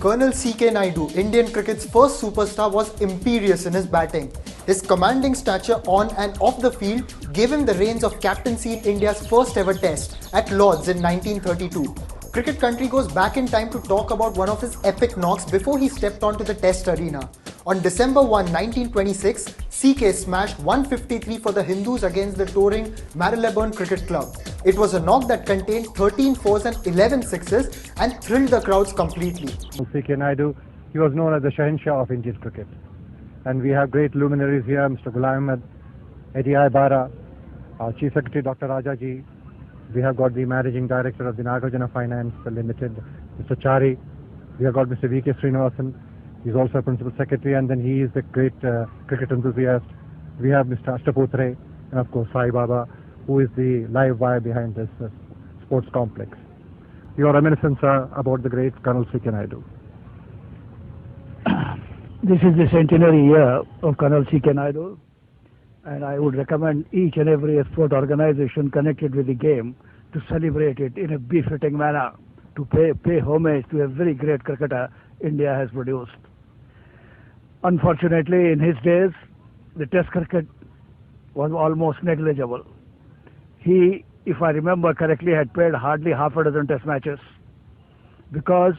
Colonel C.K. Naidu, Indian cricket's first superstar, was imperious in his batting. His commanding stature on and off the field gave him the reins of captaincy in India's first ever test at Lord's in 1932. Cricket Country goes back in time to talk about one of his epic knocks before he stepped onto the test arena. On December 1, 1926, CK smashed 153 for the Hindus against the touring Marylebone Cricket Club. It was a knock that contained 13 fours and 11 sixes and thrilled the crowds completely. CK Naidu, he was known as the Shahenshah of Indian cricket. And we have great luminaries here, Mr. Ghulam Ahmed, Eddie Ibara, our Chief Secretary Dr. Rajaji. We have got the Managing Director of the Nagarjuna Finance Limited, Mr. Chari. We have got Mr. V.K. Srinivasan. He's also a Principal Secretary, and then he is the great cricket enthusiast. We have Mr. Ashtaputre, and of course Sai Baba, who is the live wire behind this sports complex. Your reminiscence about the great Colonel C.K. Naidu. This is the centenary year of Colonel C.K. Naidu, and I would recommend each and every sport organization connected with the game to celebrate it in a befitting manner, to pay homage to a very great cricketer India has produced. Unfortunately, in his days, the test cricket was almost negligible. He, if I remember correctly, had played hardly half a dozen test matches because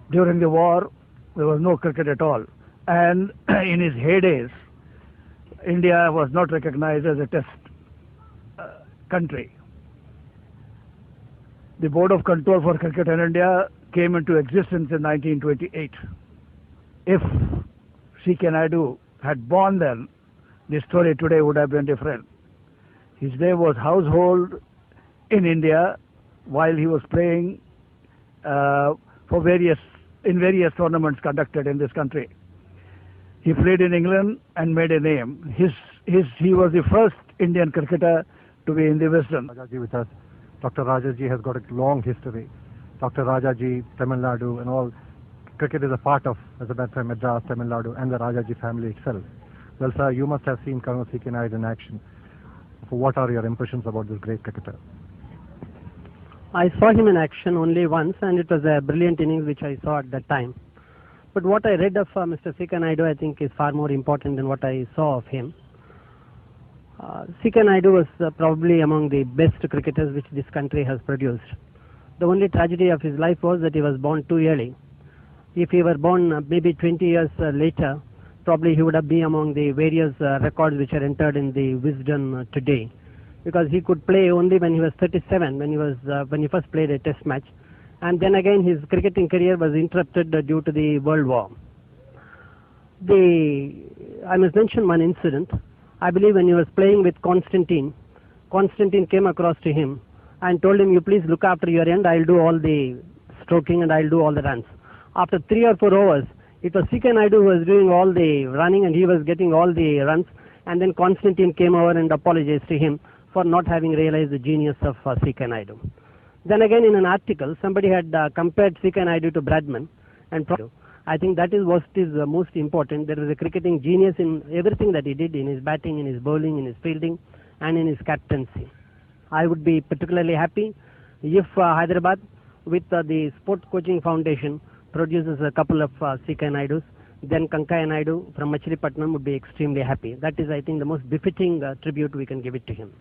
during the war, there was no cricket at all. And in his heydays, India was not recognized as a test country. The Board of Control for Cricket in India came into existence in 1928. If C.K. Naidu had born then, the story today would have been different. His name was household in India while he was playing in various tournaments conducted in this country. He played in England and made a name. He was the first Indian cricketer to be in the Wisden. Rajaji with us. Dr. Rajaji has got a long history. Dr. Rajaji, Tamil Nadu, and all. Cricket is a part of, as a matter of fact, Madras, Tamil Nadu, and the Rajaji family itself. Well, sir, you must have seen Colonel C.K. Naidu in action. What are your impressions about this great cricketer? I saw him in action only once, and it was a brilliant innings which I saw at that time. But what I read of Mr. C.K. Naidu, I think, is far more important than what I saw of him. C.K. Naidu was probably among the best cricketers which this country has produced. The only tragedy of his life was that he was born too early. If he were born maybe 20 years later, probably he would have been among the various records which are entered in the Wisden today. Because he could play only when he was 37, when he first played a test match. And then again his cricketing career was interrupted due to the World War. I must mention one incident. I believe when he was playing with Constantine came across to him and told him, "You please look after your end, I'll do all the stroking and I'll do all the runs." After 3 or 4 overs, it was C.K. Naidu who was doing all the running and he was getting all the runs, and then Constantine came over and apologized to him for not having realized the genius of C.K. Naidu. Then again in an article, somebody had compared C.K. Naidu to Bradman, and I think that is what is most important. There was a cricketing genius in everything that he did, in his batting, in his bowling, in his fielding, and in his captaincy. I would be particularly happy if Hyderabad, with the Sport Coaching Foundation, produces a couple of C.K. Naidus. Then Kankaya Naidu from Machilipatnam would be extremely happy. That is, I think, the most befitting tribute we can give it to him.